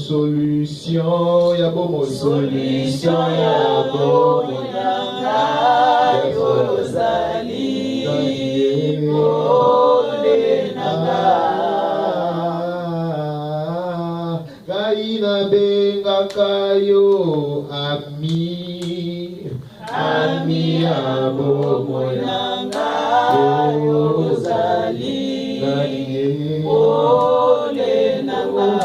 Solution, ya bomo solution, ya bomo yo zali ole nanga kaina benga kayo ami ya bomo nanga yo zali ole nanga.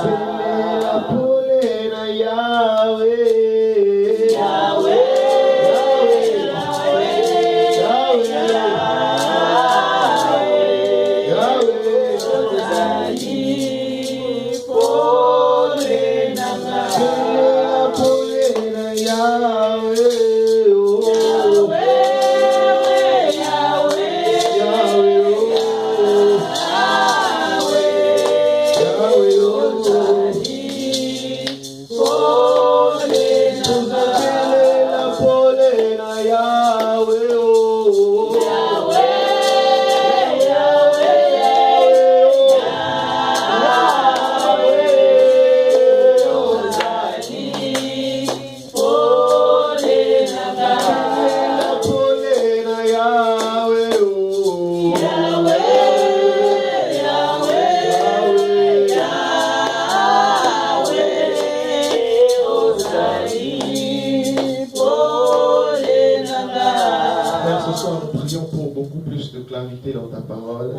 Dans ta parole,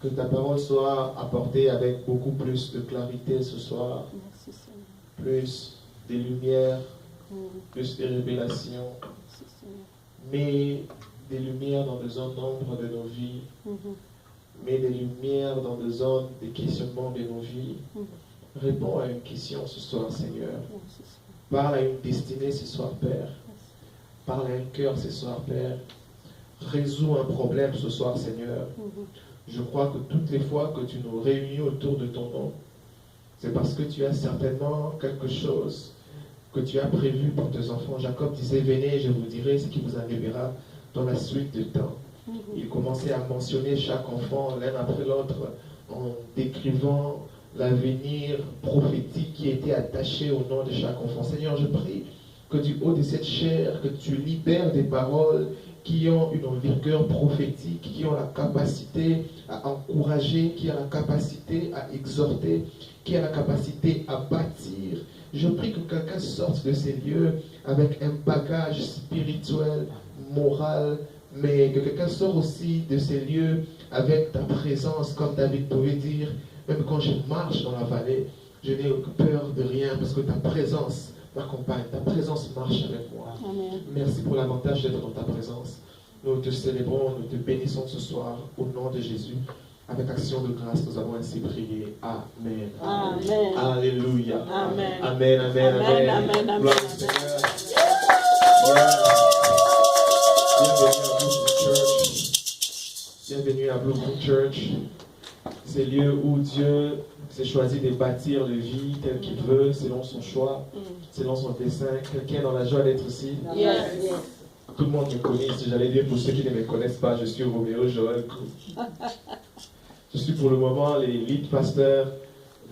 que ta parole soit apportée avec beaucoup plus de clarité ce soir, plus de lumière, plus de révélation, mais des lumières dans des zones d'ombre de nos vies, mais des lumières dans des zones de questionnement de nos vies. Réponds à une question ce soir, Seigneur. Parle à une destinée ce soir, Père. Parle à un cœur ce soir, Père. Résous un problème ce soir, Seigneur. Je crois que toutes les fois que tu nous réunis autour de ton nom, c'est parce que tu as certainement quelque chose que tu as prévu pour tes enfants. Jacob disait, venez, je vous dirai ce qui vous arrivera dans la suite du temps. Il commençait à mentionner chaque enfant l'un après l'autre en décrivant l'avenir prophétique qui était attaché au nom de chaque enfant. Seigneur, je prie que du haut de cette chair, que tu libères des paroles qui ont une envergure prophétique, qui ont la capacité à encourager, qui ont la capacité à exhorter, qui ont la capacité à bâtir. Je prie que quelqu'un sorte de ces lieux avec un bagage spirituel, moral, mais que quelqu'un sorte aussi de ces lieux avec ta présence, comme David pouvait dire, même quand je marche dans la vallée, je n'ai peur de rien parce que ta présence m'accompagne, ta présence marche avec moi. Amen. Merci pour l'avantage d'être dans ta présence. Nous te célébrons, nous te bénissons ce soir au nom de Jésus. Avec action de grâce, nous avons ainsi prié. Amen. Amen. Alléluia. Amen. Amen, amen, amen. Amen, amen, Gloire au amen. Seigneur. Bienvenue à Blueprint Church. C'est le lieu où Dieu s'est choisi de bâtir le vie tel qu'il veut, selon son choix, selon son dessein. Quelqu'un dans la joie d'être ici? Yes, yes. Tout le monde me connaît ici. J'allais dire pour ceux qui ne me connaissent pas, je suis Roméo Joël. Je suis pour le moment le lead pasteur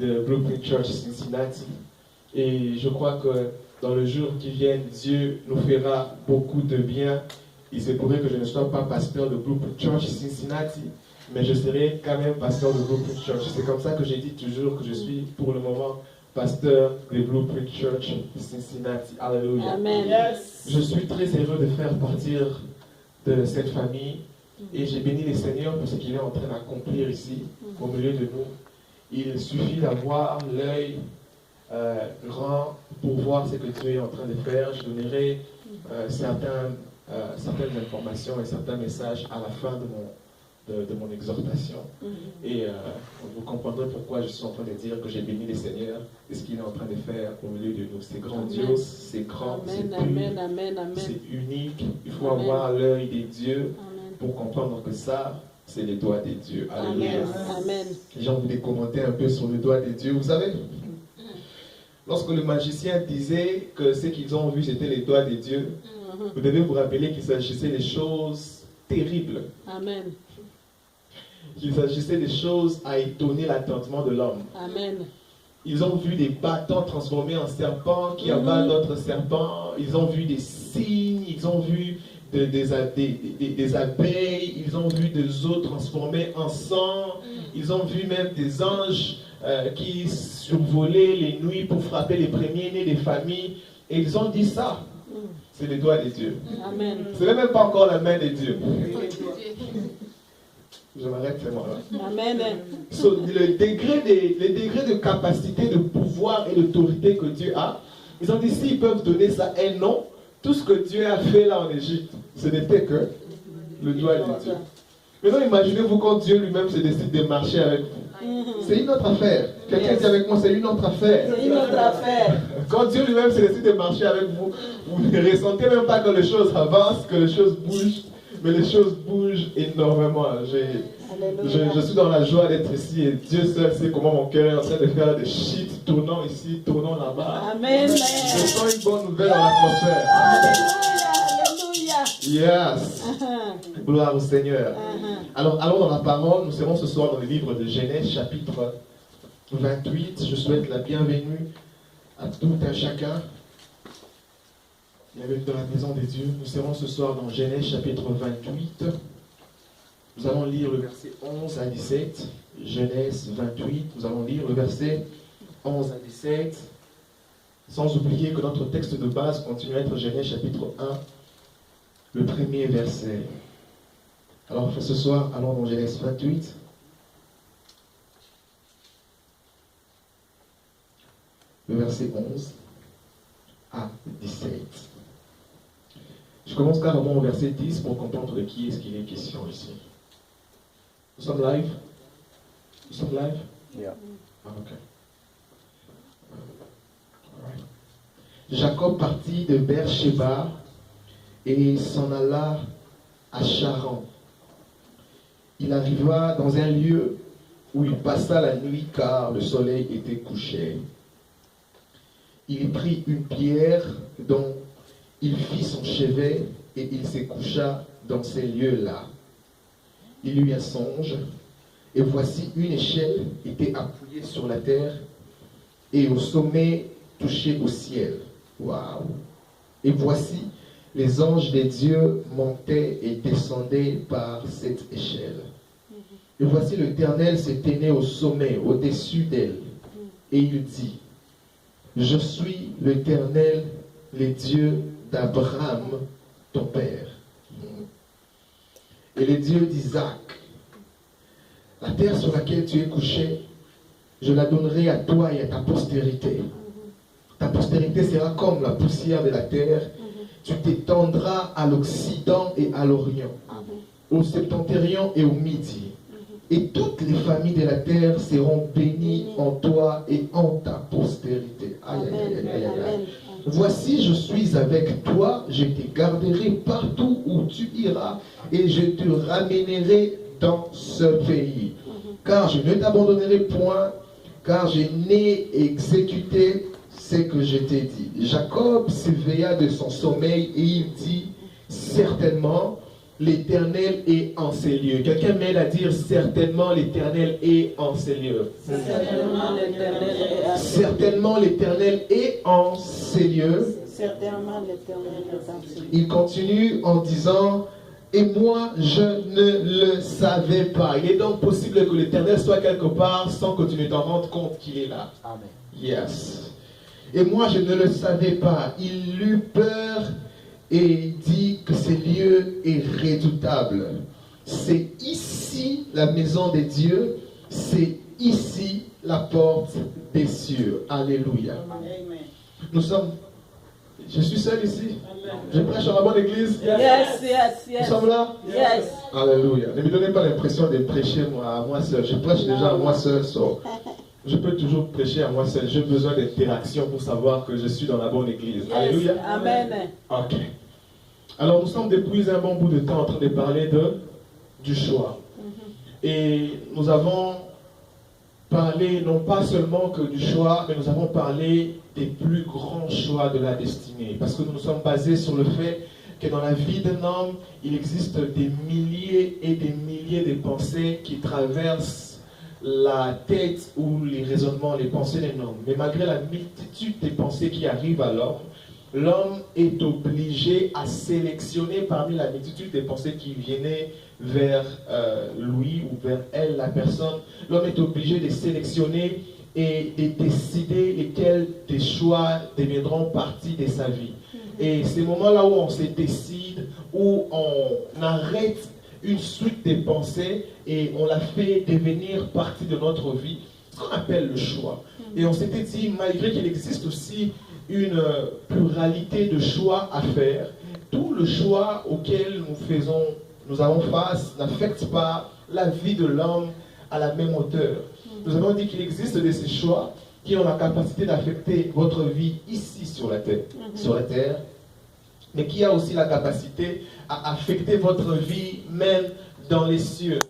de Blueprint Church Cincinnati. Et je crois que dans le jour qui vient, Dieu nous fera beaucoup de bien. Il se pourrait que je ne sois pas pasteur de Blueprint Church Cincinnati, mais je serai quand même pasteur de Blueprint Church. C'est comme ça que j'ai dit toujours que je suis pour le moment pasteur de Blueprint Church Cincinnati. Alléluia. Amen. Yes. Je suis très heureux de faire partie de cette famille. Et j'ai béni le Seigneur pour ce qu'il est en train d'accomplir ici, au milieu de nous. Il suffit d'avoir l'œil grand pour voir ce que Dieu est en train de faire. Je donnerai certaines informations et certains messages à la fin de mon exhortation. Et vous comprendrez pourquoi je suis en train de dire que j'ai béni le Seigneur et ce qu'il est en train de faire au milieu de nous. C'est grandiose, c'est grand, c'est unique. Il faut avoir l'œil des dieux pour comprendre que ça, c'est les doigts des dieux. Alléluia. Amen. Les gens voulaient commenter un peu sur le doigt des dieux. Vous savez, lorsque le magicien disait que ce qu'ils ont vu, c'était les doigts des dieux, vous devez vous rappeler qu'il s'agissait des choses terribles. Amen. Qu'il s'agissait des choses à étonner l'attendement de l'homme. Amen. Ils ont vu des bâtons transformés en serpents qui avalent d'autres serpents. Ils ont vu des signes, ils ont vu des abeilles, ils ont vu des eaux transformées en sang. Ils ont vu même des anges qui survolaient les nuits pour frapper les premiers-nés des familles. Et ils ont dit ça. C'est les doigts des dieux. Amen. Ce n'est même pas encore la main des dieux. Je m'arrête, c'est moi là. Amen. So, le degré de capacité, de pouvoir et d'autorité que Dieu a, ils ont dit s'ils peuvent donner ça un nom, tout ce que Dieu a fait là en Égypte, ce n'était que le doigt de Dieu. Maintenant, imaginez-vous quand Dieu lui-même se décide de marcher avec vous. C'est une autre affaire. Quelqu'un dit avec moi, c'est une autre affaire. C'est une autre affaire. Quand Dieu lui-même se décide de marcher avec vous, vous ne ressentez même pas que les choses avancent, que les choses bougent, mais les choses bougent énormément. Je suis dans la joie d'être ici et Dieu seul sait comment mon cœur est en train de faire des shit, tournant ici, tournant là-bas. Amen. Je sens une bonne nouvelle dans l'atmosphère. Alléluia. Yes. Gloire au Seigneur. Alors, allons dans la parole. Nous serons ce soir dans le livre de Genèse, chapitre 28. Je souhaite la bienvenue à tout un chacun. Bienvenue dans la maison des dieux. Nous serons ce soir dans Genèse, chapitre 28. Nous allons lire le verset 11 à 17. Genèse 28. Nous allons lire le verset 11 à 17. Sans oublier que notre texte de base continue à être Genèse, chapitre 1. Le premier verset. Alors ce soir, allons dans Genèse 28. Le verset 11 à 17. Je commence carrément au verset 10 pour comprendre de qui est-ce qu'il est question ici. Nous sommes live? Nous sommes live? Yeah. Ah, ok. Alright. Jacob partit de Beersheba et s'en alla à Charan. Il arriva dans un lieu où il passa la nuit car le soleil était couché. Il y prit une pierre dont il fit son chevet et il se coucha dans ces lieux-là. Il eut un songe et voici une échelle était appuyée sur la terre et au sommet touchée au ciel. Waouh! Et voici les anges des dieux montaient et descendaient par cette échelle. Et voici l'Éternel se tenait au sommet, au-dessus d'elle. Et il dit, je suis l'Éternel, le Dieu d'Abraham, ton père. Et le Dieu d'Isaac. La terre sur laquelle tu es couché, je la donnerai à toi et à ta postérité. Ta postérité sera comme la poussière de la terre. Tu t'étendras à l'Occident et à l'Orient, au Septentrion et au Midi. Et toutes les familles de la terre seront bénies en toi et en ta postérité. Aïe, aïe, aïe, aïe, aïe. Voici, je suis avec toi, je te garderai partout où tu iras et je te ramènerai dans ce pays. Car je ne t'abandonnerai point, car je n'ai exécuté ce que je t'ai dit. Jacob s'éveilla de son sommeil et il dit, certainement, l'Éternel est en ces lieux. Quelqu'un m'aide à dire, certainement, l'Éternel est en ces lieux. Certainement, l'Éternel est en ces lieux. Certainement, l'Éternel est en ces lieux. Il continue en disant, et moi, je ne le savais pas. Il est donc possible que l'Éternel soit quelque part sans que tu ne t'en rendes compte qu'il est là. Amen. Yes. Et moi, je ne le savais pas. Il eut peur et dit que ce lieu est redoutable. c'est ici la maison des dieux, c'est ici la porte des cieux. Alléluia. Amen. Nous sommes... Je suis seul ici. Je prêche à la bonne église. Yes, yes, yes. Nous sommes là. Yes. Alléluia. Ne me donnez pas l'impression de prêcher à moi seul. Je prêche déjà à moi seul. Je peux toujours prêcher à moi seul. J'ai besoin d'interaction pour savoir que je suis dans la bonne église. Yes. Alléluia. Amen. Ok. Alors nous sommes depuis un bon bout de temps en train de parler du choix. Et nous avons parlé non pas seulement que du choix, mais nous avons parlé des plus grands choix de la destinée. Parce que nous nous sommes basés sur le fait que dans la vie d'un homme, il existe des milliers et des milliers de pensées qui traversent la tête ou les raisonnements, les pensées d'un homme. Mais malgré la multitude des pensées qui arrivent à l'homme est obligé à sélectionner parmi la multitude des pensées qui venaient vers lui ou vers elle, la personne. L'homme est obligé de sélectionner et de décider lesquels des choix deviendront partie de sa vie. Et ces moments-là où on se décide, où on arrête une suite de pensées et on la fait devenir partie de notre vie, ce qu'on appelle le choix. Et on s'était dit, malgré qu'il existe aussi une pluralité de choix à faire, tout le choix auquel nous avons face n'affecte pas la vie de l'homme à la même hauteur. Nous avons dit qu'il existe de ces choix qui ont la capacité d'affecter votre vie ici sur la terre, mais qui a aussi la capacité à affecter votre vie même dans les cieux.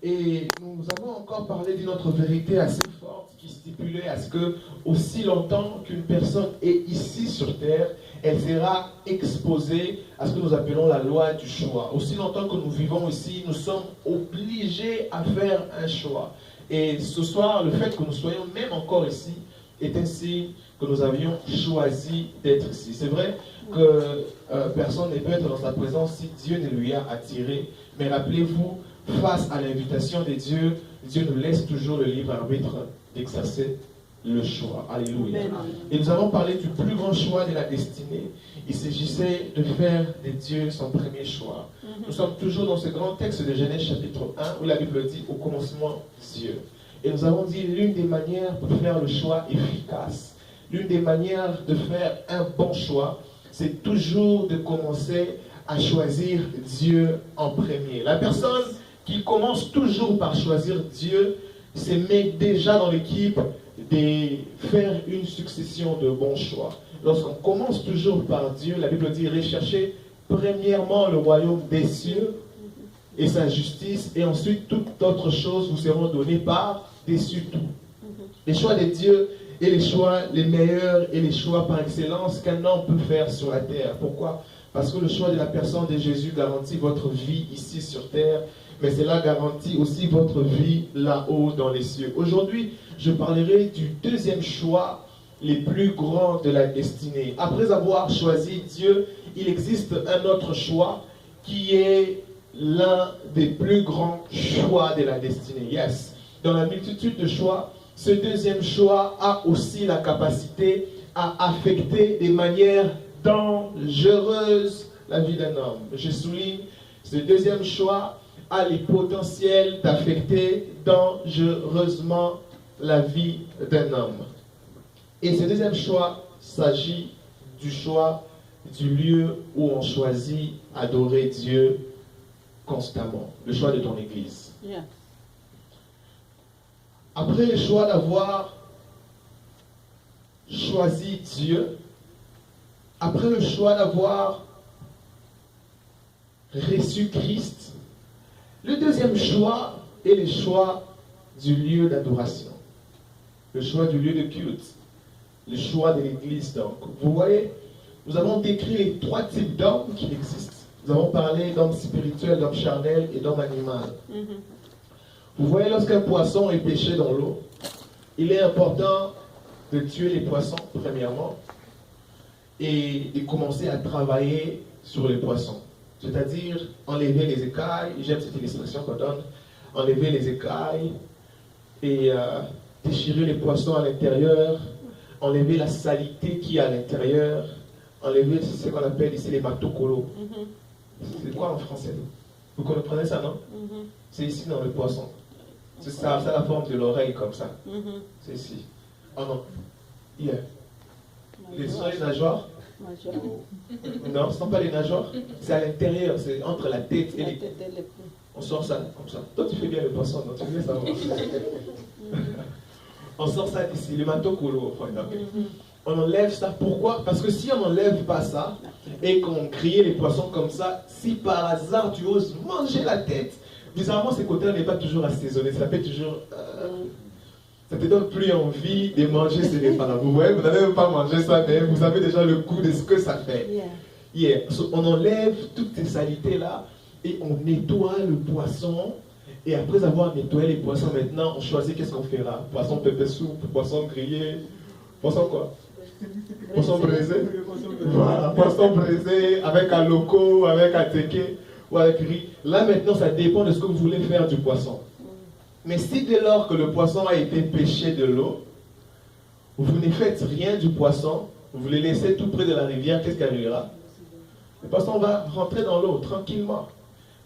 Et nous avons encore parlé d'une autre vérité assez forte qui stipulait à ce que, aussi longtemps qu'une personne est ici sur terre, elle sera exposée à ce que nous appelons la loi du choix. Aussi longtemps que nous vivons ici, nous sommes obligés à faire un choix. Et ce soir, le fait que nous soyons même encore ici est un signe que nous avions choisi d'être ici. C'est vrai que personne ne peut être dans sa présence si Dieu ne lui a attiré. Mais rappelez-vous, face à l'invitation de Dieu, Dieu nous laisse toujours le libre arbitre d'exercer le choix. Alléluia. Amen. Et nous avons parlé du plus grand choix de la destinée. Il s'agissait de faire de Dieu son premier choix. Nous sommes toujours dans ce grand texte de Genèse chapitre 1 où la Bible dit au commencement Dieu. Et nous avons dit l'une des manières pour faire le choix efficace, l'une des manières de faire un bon choix, c'est toujours de commencer à choisir Dieu en premier. La personne qui commence toujours par choisir Dieu se met déjà dans l'équipe de faire une succession de bons choix. Lorsqu'on commence toujours par Dieu, la Bible dit recherchez premièrement le royaume des cieux et sa justice, et ensuite toutes autres choses vous seront données par-dessus tout. Les choix de Dieu et les choix les meilleurs et les choix par excellence qu'un homme peut faire sur la terre. Pourquoi? Parce que le choix de la personne de Jésus garantit votre vie ici sur terre, mais cela garantit aussi votre vie là-haut dans les cieux. Aujourd'hui, je parlerai du deuxième choix les plus grands de la destinée. Après avoir choisi Dieu, il existe un autre choix qui est l'un des plus grands choix de la destinée. Yes. Dans la multitude de choix, ce deuxième choix a aussi la capacité à affecter de manière dangereuse la vie d'un homme. Je souligne, ce deuxième choix a le potentiel d'affecter dangereusement la vie d'un homme. Et ce deuxième choix s'agit du choix du lieu où on choisit adorer Dieu constamment. Le choix de ton église. Yeah. Après le choix d'avoir choisi Dieu, après le choix d'avoir reçu Christ, le deuxième choix est le choix du lieu d'adoration. Le choix du lieu de culte. Le choix de l'église, donc. Vous voyez, nous avons décrit les trois types d'hommes qui existent. Nous avons parlé d'hommes spirituels, d'hommes charnels et d'hommes animaux. Vous voyez, lorsqu'un poisson est pêché dans l'eau, il est important de tuer les poissons, premièrement, et de commencer à travailler sur les poissons. C'est-à-dire enlever les écailles, j'aime cette illustration qu'on donne, enlever les écailles et déchirer les poissons à l'intérieur, enlever la saleté qui est à l'intérieur, enlever ce qu'on appelle ici les matocolos. C'est quoi en français? Vous comprenez ça, non? C'est ici dans le poisson. C'est ça, c'est la forme de l'oreille comme ça. C'est ici. Oh non. Yeah. Les nageoires? Non, ce ne sont pas les nageoires. C'est à l'intérieur, c'est entre la tête et les... On sort ça comme ça. Toi, tu fais bien le poisson, non? Tu veux savoir. On sort ça d'ici, le manteau colo. On enlève ça. Pourquoi? Parce que si on n'enlève pas ça et qu'on criait les poissons comme ça, si par hasard tu oses manger la tête, bizarrement, ces côtés-là n'est pas toujours assaisonné. Ça fait toujours... ça te donne plus envie de manger ces repas-là. Vous voyez, vous n'avez même pas mangé ça, mais vous avez déjà le goût de ce que ça fait. So, on enlève toutes ces saletés-là et on nettoie le poisson. Et après avoir nettoyé les poissons, maintenant, on choisit qu'est-ce qu'on fera. Poisson pépé soupe, poisson grillé, poisson quoi? Poisson braisé. Voilà, poisson braisé avec un loco, avec un teke ou avec riz. Là maintenant, ça dépend de ce que vous voulez faire du poisson. Mais si dès lors que le poisson a été pêché de l'eau, vous ne faites rien du poisson, vous le laissez tout près de la rivière, qu'est-ce qui arrivera? Le poisson va rentrer dans l'eau tranquillement.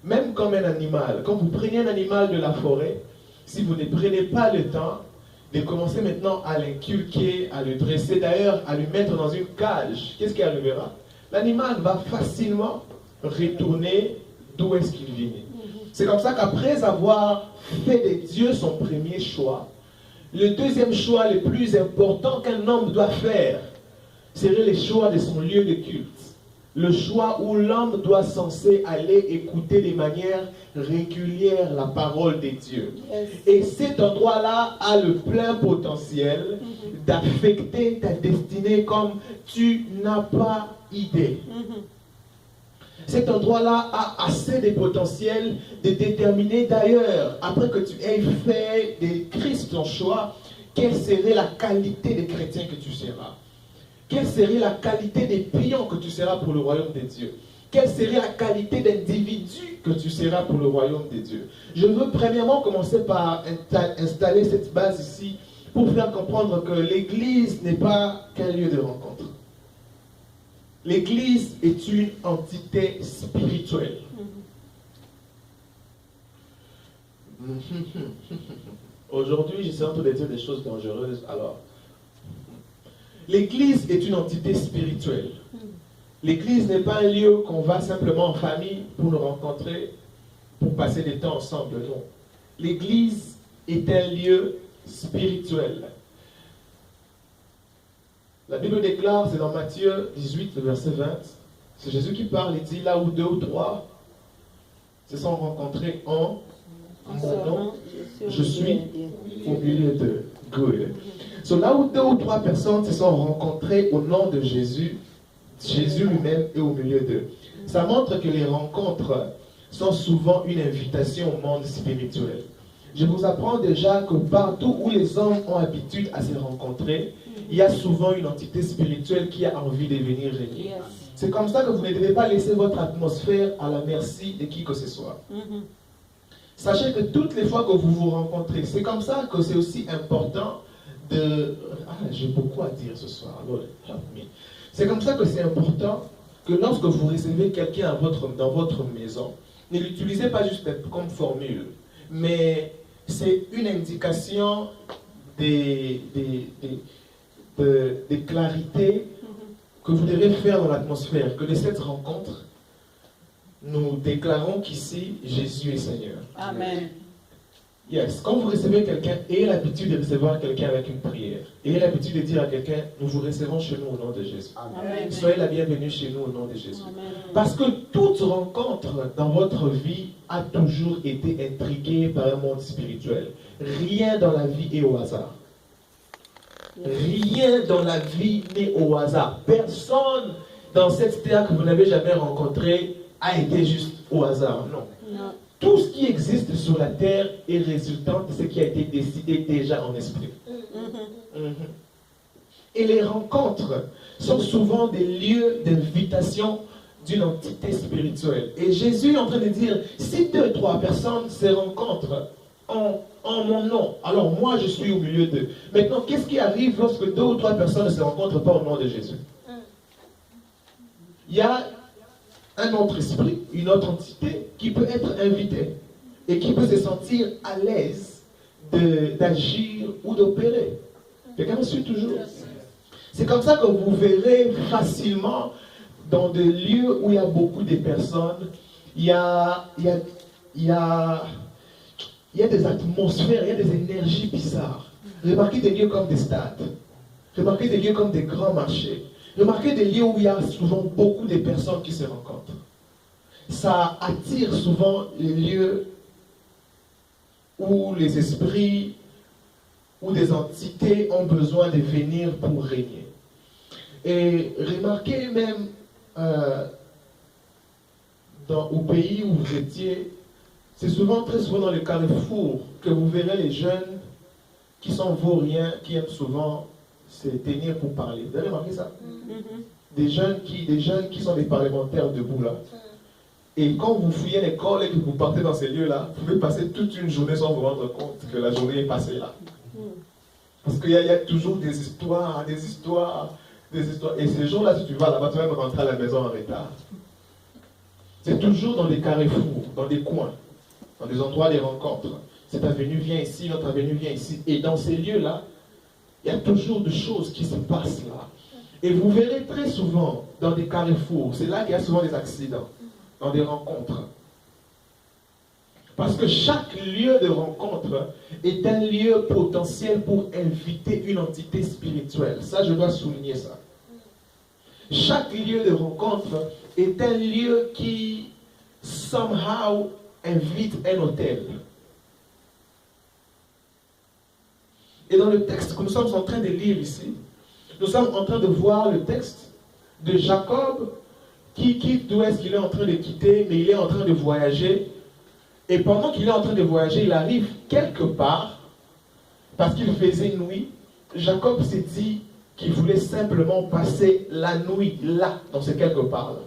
Même comme un animal. Quand vous prenez un animal de la forêt, si vous ne prenez pas le temps de commencer maintenant à l'inculquer, à le dresser, d'ailleurs à le mettre dans une cage, qu'est-ce qui arrivera? L'animal va facilement retourner d'où est-ce qu'il vient. C'est comme ça qu'après avoir fait de Dieu son premier choix, le deuxième choix le plus important qu'un homme doit faire serait le choix de son lieu de culte. Le choix où l'homme doit censé aller écouter de manière régulière la parole de Dieu. Et cet endroit-là a le plein potentiel d'affecter ta destinée comme tu n'as pas idée. Cet endroit-là a assez de potentiel de déterminer d'ailleurs, après que tu aies fait de Christ ton choix, quelle serait la qualité de chrétien que tu seras. Quelle serait la qualité des pions que tu seras pour le royaume de Dieu? Quelle serait la qualité d'individu que tu seras pour le royaume de Dieu? Je veux premièrement commencer par installer cette base ici pour faire comprendre que l'Église n'est pas qu'un lieu de rencontre. L'Église est une entité spirituelle. Aujourd'hui, j'essaie un peu de dire des choses dangereuses. Alors, l'Église est une entité spirituelle. L'Église n'est pas un lieu qu'on va simplement en famille pour nous rencontrer, pour passer des temps ensemble. Non. L'Église est un lieu spirituel. La Bible déclare, c'est dans Matthieu 18, verset 20, c'est Jésus qui parle, il dit là où 2 ou 3 se sont rencontrés en mon nom, je suis au milieu d'eux. Good. So, là où 2 ou 3 personnes se sont rencontrées au nom de Jésus, Jésus lui-même est au milieu d'eux. Ça montre que les rencontres sont souvent une invitation au monde spirituel. Je vous apprends déjà que partout où les hommes ont habitude à se rencontrer, il y a souvent une entité spirituelle qui a envie de venir régner. C'est comme ça que vous ne devez pas laisser votre atmosphère à la merci de qui que ce soit. Sachez que toutes les fois que vous vous rencontrez, c'est comme ça que c'est aussi important de... Ah, j'ai beaucoup à dire ce soir. Lord, help me. C'est comme ça que c'est important que lorsque vous recevez quelqu'un dans votre maison, ne l'utilisez pas juste comme formule, mais c'est une indication de clarité que vous devez faire dans l'atmosphère, que de cette rencontre, nous déclarons qu'ici, Jésus est Seigneur. Amen. Yes, quand vous recevez quelqu'un, ayez l'habitude de recevoir quelqu'un avec une prière. Ayez l'habitude de dire à quelqu'un, nous vous recevons chez nous au nom de Jésus. Amen. Soyez la bienvenue chez nous au nom de Jésus. Amen. Parce que toute rencontre dans votre vie a toujours été intriguée par un monde spirituel. Rien dans la vie est au hasard. Rien dans la vie n'est au hasard. Personne dans cette terre que vous n'avez jamais rencontré a été juste au hasard. Non. Non. Tout ce qui existe sur la terre est résultant de ce qui a été décidé déjà en esprit. Et les rencontres sont souvent des lieux d'invitation d'une entité spirituelle. Et Jésus est en train de dire, si 2 ou 3 personnes se rencontrent en mon nom, alors moi je suis au milieu d'eux. Maintenant, qu'est-ce qui arrive lorsque 2 ou 3 personnes ne se rencontrent pas au nom de Jésus? Il y a un autre esprit, une autre entité qui peut être invitée et qui peut se sentir à l'aise d'agir ou d'opérer. Quelqu'un me suit toujours? C'est comme ça que vous verrez facilement dans des lieux où il y a beaucoup de personnes, il y a des atmosphères, il y a des énergies bizarres. Remarquez des lieux comme des stades. Remarquez des lieux comme des grands marchés. Remarquez des lieux où il y a souvent beaucoup de personnes qui se rencontrent. Ça attire souvent les lieux où les esprits ou des entités ont besoin de venir pour régner. Et remarquez même au pays où vous étiez, c'est très souvent dans les carrefours que vous verrez les jeunes qui sont vauriens, qui aiment souvent se tenir pour parler. Vous avez remarqué ça? Des jeunes qui sont des parlementaires debout là. Et quand vous fouillez l'école et que vous partez dans ces lieux-là, vous pouvez passer toute une journée sans vous rendre compte que la journée est passée là. Parce qu'il y a toujours des histoires. Et ces jours-là, si tu vas là-bas, tu vas même rentrer à la maison en retard. C'est toujours dans des carrefours, dans des coins, dans des endroits de rencontres. Cette avenue vient ici, notre avenue vient ici. Et dans ces lieux-là, il y a toujours des choses qui se passent là. Et vous verrez très souvent dans des carrefours, c'est là qu'il y a souvent des accidents, dans des rencontres. Parce que chaque lieu de rencontre est un lieu potentiel pour inviter une entité spirituelle. Ça, je dois souligner ça. Chaque lieu de rencontre est un lieu qui, somehow, invite un hôtel. Et dans le texte que nous sommes en train de lire ici, nous sommes en train de voir le texte de Jacob qui quitte d'où est-ce qu'il est en train de quitter, mais il est en train de voyager. Et pendant qu'il est en train de voyager, il arrive quelque part, parce qu'il faisait nuit. Jacob s'est dit qu'il voulait simplement passer la nuit là, dans ce quelque part là.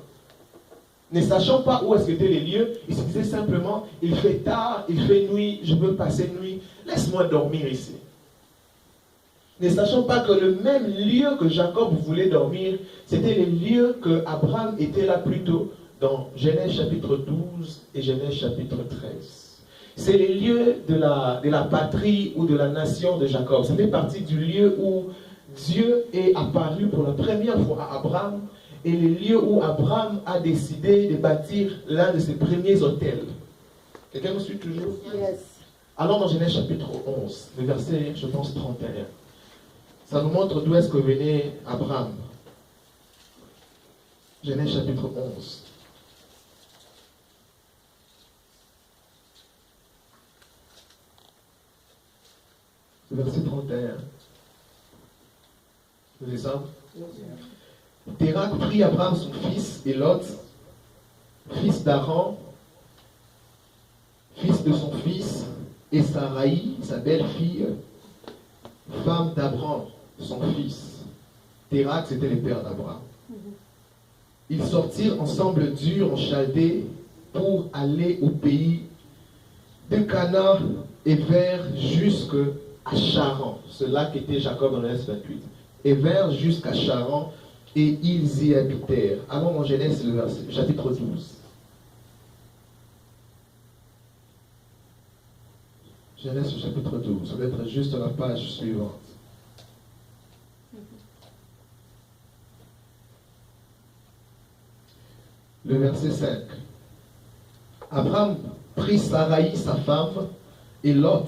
Ne sachant pas où est-ce qu'étaient les lieux, il se disait simplement, il fait tard, il fait nuit, je veux passer nuit, laisse-moi dormir ici. Ne sachant pas que le même lieu que Jacob voulait dormir, c'était les lieux que Abraham était là plus tôt, dans Genèse chapitre 12 et Genèse chapitre 13. C'est les lieux de la patrie ou de la nation de Jacob. Ça fait partie du lieu où Dieu est apparu pour la première fois à Abraham et les lieux où Abraham a décidé de bâtir l'un de ses premiers hôtels. Quelqu'un me suit toujours? Yes. Allons dans Genèse chapitre 11, le verset, je pense, 31. Ça nous montre d'où est-ce que venait Abraham. Genèse chapitre 11. Verset 31. Vous avez ça? Térak prit Abraham son fils et Lot, fils d'Aran, fils de son fils, et Saraï, sa belle-fille, femme d'Abraham, son fils. Térak, c'était le père d'Abraham. Ils sortirent ensemble d'Ur en Chaldée pour aller au pays de Canaan et vers jusqu'à Charan. C'est là qu'était Jacob dans le verset 28. Et vers jusqu'à Charan, et ils y habitèrent. Allons en Genèse, le chapitre 12. Genèse, chapitre 12. Ça va être juste la page suivante. Le verset 5. Abraham prit Saraï, sa femme, et Lot,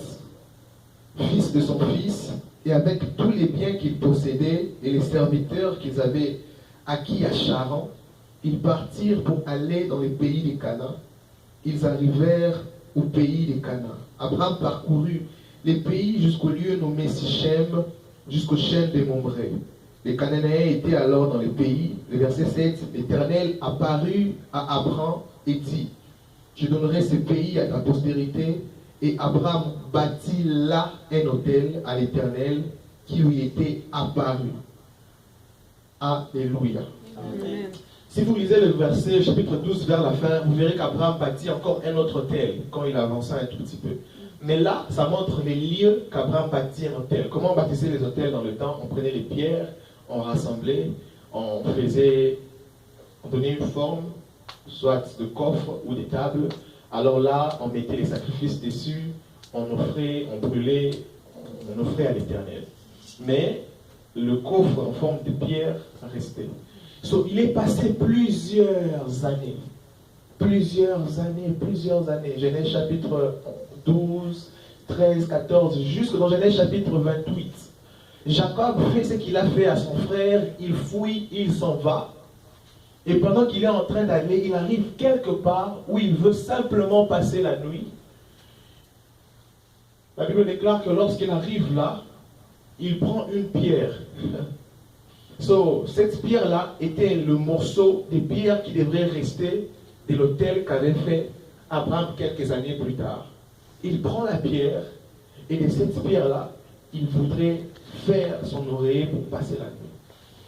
fils de son fils, et avec tous les biens qu'ils possédaient et les serviteurs qu'ils avaient acquis à Charan, ils partirent pour aller dans les pays des Canaan. Ils arrivèrent au pays des Canaan. Abraham parcourut les pays jusqu'au lieu nommé Sichem, jusqu'au chêne de Mamré. Les Cananéens étaient alors dans les pays. Le verset 7, l'Éternel apparut à Abraham et dit, je donnerai ce pays à ta postérité. Et Abraham bâtit là un autel à l'Éternel qui lui était apparu. Alléluia. Amen. Si vous lisez le verset chapitre 12 vers la fin, vous verrez qu'Abraham bâtit encore un autre autel quand il avançait un tout petit peu. Mais là, ça montre les lieux qu'Abraham bâtit un autel. Comment on bâtissait les autels dans le temps? On prenait les pierres, on rassemblait, on donnait une forme soit de coffres ou des tables. Alors là, on mettait les sacrifices dessus, on offrait, on brûlait, on offrait à l'Éternel. Mais le coffre en forme de pierre restait. So, il est passé plusieurs années. Genèse chapitre 12, 13, 14, jusque dans Genèse chapitre 28. Jacob fait ce qu'il a fait à son frère, il fouille, il s'en va. Et pendant qu'il est en train d'aller, il arrive quelque part où il veut simplement passer la nuit. La Bible déclare que lorsqu'il arrive là, il prend une pierre. Cette pierre-là était le morceau de pierre qui devrait rester de l'autel qu'avait fait Abraham quelques années plus tard. Il prend la pierre et de cette pierre-là, il voudrait faire son oreiller pour passer la nuit.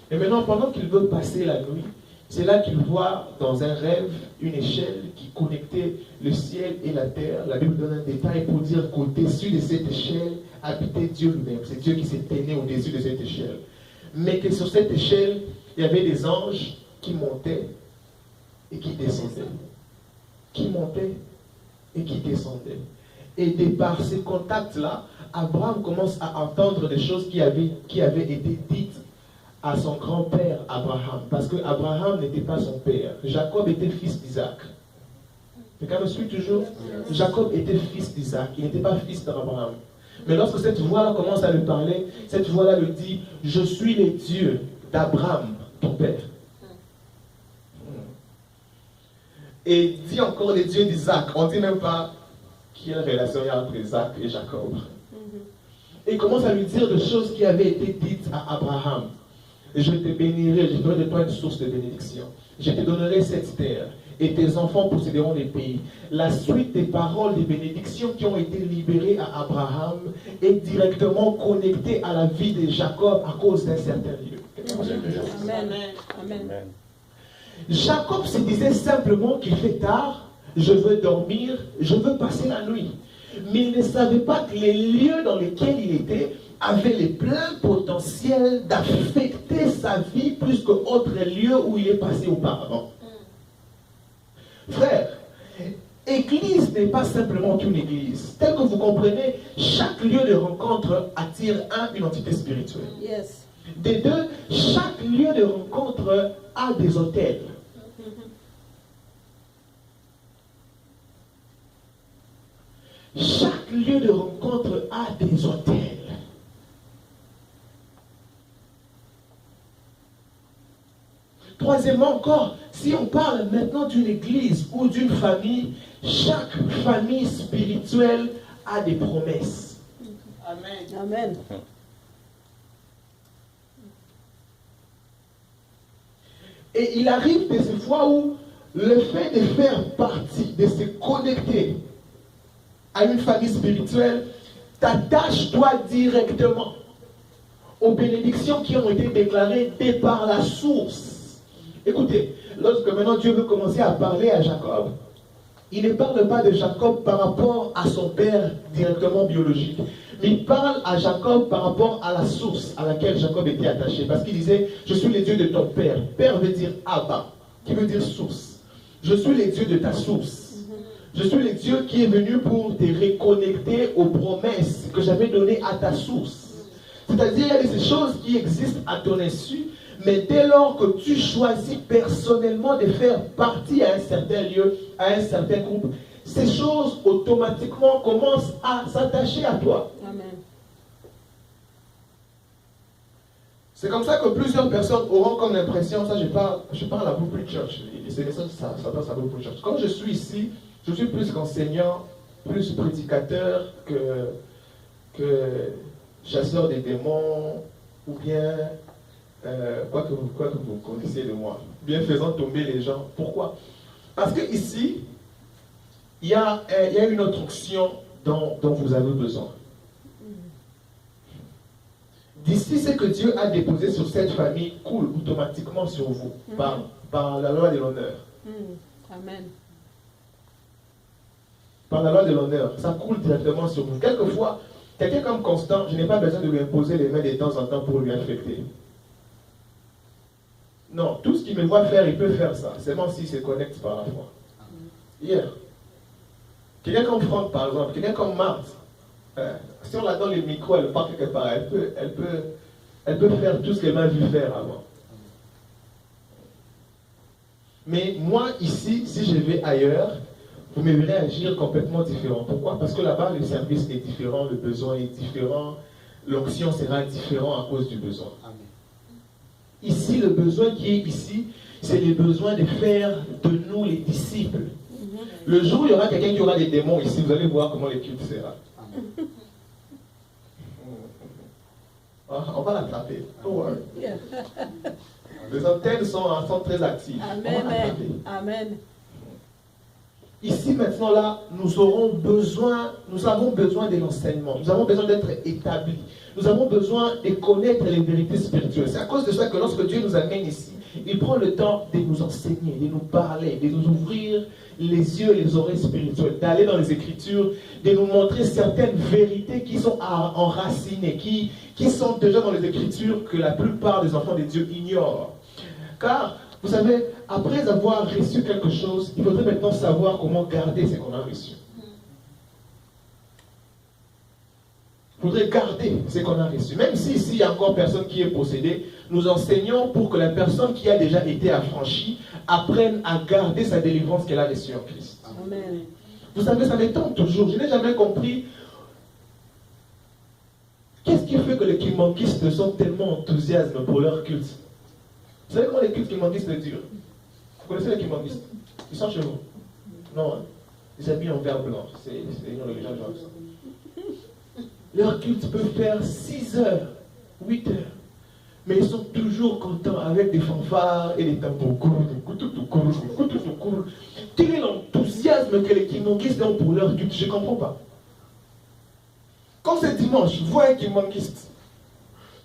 Et maintenant, pendant qu'il veut passer la nuit, c'est là qu'il voit dans un rêve une échelle qui connectait le ciel et la terre. La Bible donne un détail pour dire qu'au-dessus de cette échelle habitait Dieu lui-même. C'est Dieu qui s'est tenu au-dessus de cette échelle. Mais que sur cette échelle, il y avait des anges qui montaient et qui descendaient. Qui montaient et qui descendaient. Et de par ces contacts-là, Abraham commence à entendre des choses qui avaient été dites à son grand-père Abraham. Parce que Abraham n'était pas son père. Jacob était fils d'Isaac. Quelqu'un me suit toujours? Jacob était fils d'Isaac. Il n'était pas fils d'Abraham. Mais lorsque cette voix-là commence à lui parler, cette voix-là lui dit, je suis le Dieu d'Abraham, ton père. Et dit encore le Dieu d'Isaac. On ne dit même pas quelle relation il y a entre Isaac et Jacob. Et il commence à lui dire des choses qui avaient été dites à Abraham. Je te bénirai, je ferai de toi une source de bénédiction. Je te donnerai cette terre, et tes enfants posséderont les pays. La suite des paroles de bénédiction qui ont été libérées à Abraham est directement connectée à la vie de Jacob à cause d'un certain lieu. Amen. Amen. Jacob se disait simplement qu'il fait tard, je veux dormir, je veux passer la nuit. Mais il ne savait pas que les lieux dans lesquels il était avaient le plein potentiel d'affecter sa vie plus qu'autre lieu où il est passé auparavant. Frère, église n'est pas simplement qu'une église. Tel que vous comprenez, chaque lieu de rencontre attire une entité spirituelle. Yes. Des deux, chaque lieu de rencontre a des hôtels. Chaque lieu de rencontre a des hôtels. Troisièmement encore, si on parle maintenant d'une église ou d'une famille, chaque famille spirituelle a des promesses. Amen. Amen. Et il arrive de ces fois où le fait de faire partie, de se connecter à une famille spirituelle, t'attache toi directement aux bénédictions qui ont été déclarées de par la source. Écoutez, lorsque maintenant Dieu veut commencer à parler à Jacob, il ne parle pas de Jacob par rapport à son père directement biologique. Il parle à Jacob par rapport à la source à laquelle Jacob était attaché. Parce qu'il disait, je suis le Dieu de ton père. Père veut dire Abba, qui veut dire source. Je suis le Dieu de ta source. Je suis le Dieu qui est venu pour te reconnecter aux promesses que j'avais données à ta source. C'est-à-dire, il y a des choses qui existent à ton insu, mais dès lors que tu choisis personnellement de faire partie à un certain lieu, à un certain groupe, ces choses automatiquement commencent à s'attacher à toi. Amen. C'est comme ça que plusieurs personnes auront comme l'impression, ça je parle à beaucoup de church, ça passe à beaucoup de church. Comme je suis ici, je suis plus qu'enseignant, plus prédicateur que chasseur des démons, ou bien quoi que vous connaissiez de moi, bien faisant tomber les gens. Pourquoi? Parce que ici, il y a une autre onction dont vous avez besoin. D'ici, ce que Dieu a déposé sur cette famille coule automatiquement sur vous, par la loi de l'honneur. Amen. Par la loi de l'honneur, ça coule directement sur vous. Quelquefois, quelqu'un comme Constant, je n'ai pas besoin de lui imposer les mains de temps en temps pour lui affecter. Non, tout ce qu'il me voit faire, il peut faire ça. Seulement s'il se connecte par la foi. Hier, quelqu'un comme Franck, par exemple, quelqu'un comme Marthe, si on la donne le micro, elle part quelque part, elle peut faire tout ce qu'elle m'a vu faire avant. Mais moi, ici, si je vais ailleurs, vous me verrez agir complètement différent. Pourquoi? Parce que là-bas, le service est différent, le besoin est différent, l'onction sera différente à cause du besoin. Amen. Ici, le besoin qui est ici, c'est le besoin de faire de nous les disciples. Le jour où il y aura quelqu'un qui aura des démons ici, vous allez voir comment le culte sera. On va l'attraper. Les antennes sont très actives. Amen. Amen. Ici, maintenant, là, nous avons besoin de l'enseignement. Nous avons besoin d'être établis. Nous avons besoin de connaître les vérités spirituelles. C'est à cause de ça que lorsque Dieu nous amène ici, il prend le temps de nous enseigner, de nous parler, de nous ouvrir les yeux et les oreilles spirituelles, d'aller dans les Écritures, de nous montrer certaines vérités qui sont enracinées, qui sont déjà dans les Écritures que la plupart des enfants de Dieu ignorent. Car, vous savez, après avoir reçu quelque chose, il faudrait maintenant savoir comment garder ce qu'on a reçu. Il faudrait garder ce qu'on a reçu. Même si ici, il y a encore personne qui est possédée, nous enseignons pour que la personne qui a déjà été affranchie apprenne à garder sa délivrance qu'elle a reçue en Christ. Amen. Vous savez, ça m'étonne toujours. Je n'ai jamais compris qu'est-ce qui fait que les kimanguistes sont tellement enthousiastes pour leur culte. Vous savez comment les cultes kimanguistes le durent? Vous connaissez les kimanguistes? Ils sont chez vous? Non, hein? Ils habillent en vert blanc. C'est une religion genre ça. Leur culte peut faire 6 heures, 8 heures. Mais ils sont toujours contents avec des fanfares et des tambours. Quel est l'enthousiasme que les kimanguistes ont pour leur culte? Je ne comprends pas. Quand c'est dimanche, vous voyez un kimanguiste,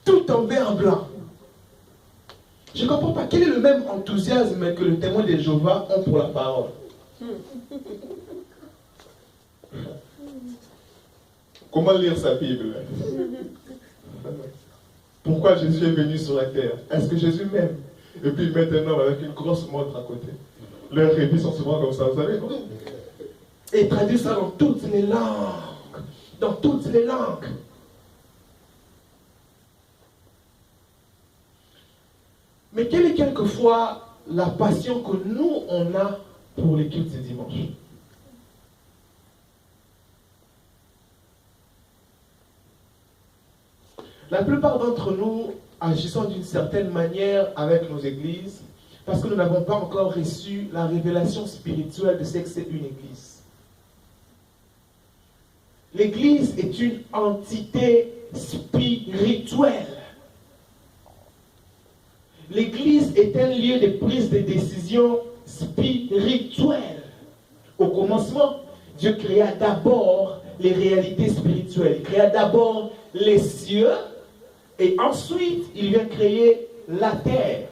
tout en vert blanc. Je ne comprends pas. Quel est le même enthousiasme que le témoin de Jéhovah ont pour la parole? Comment lire sa Bible? Pourquoi Jésus est venu sur la terre? Est-ce que Jésus m'aime? Et puis il met un homme avec une grosse montre à côté. Leurs rébus sont souvent comme ça, vous savez, non? Et il traduit ça dans toutes les langues. Dans toutes les langues. Mais quelle est quelquefois la passion que nous, on a pour les cultes du dimanche? La plupart d'entre nous agissons d'une certaine manière avec nos églises parce que nous n'avons pas encore reçu la révélation spirituelle de ce que c'est une église. L'église est une entité spirituelle. L'église est un lieu de prise de décision spirituelle. Au commencement, Dieu créa d'abord les réalités spirituelles. Il créa d'abord les cieux et ensuite il vient créer la terre.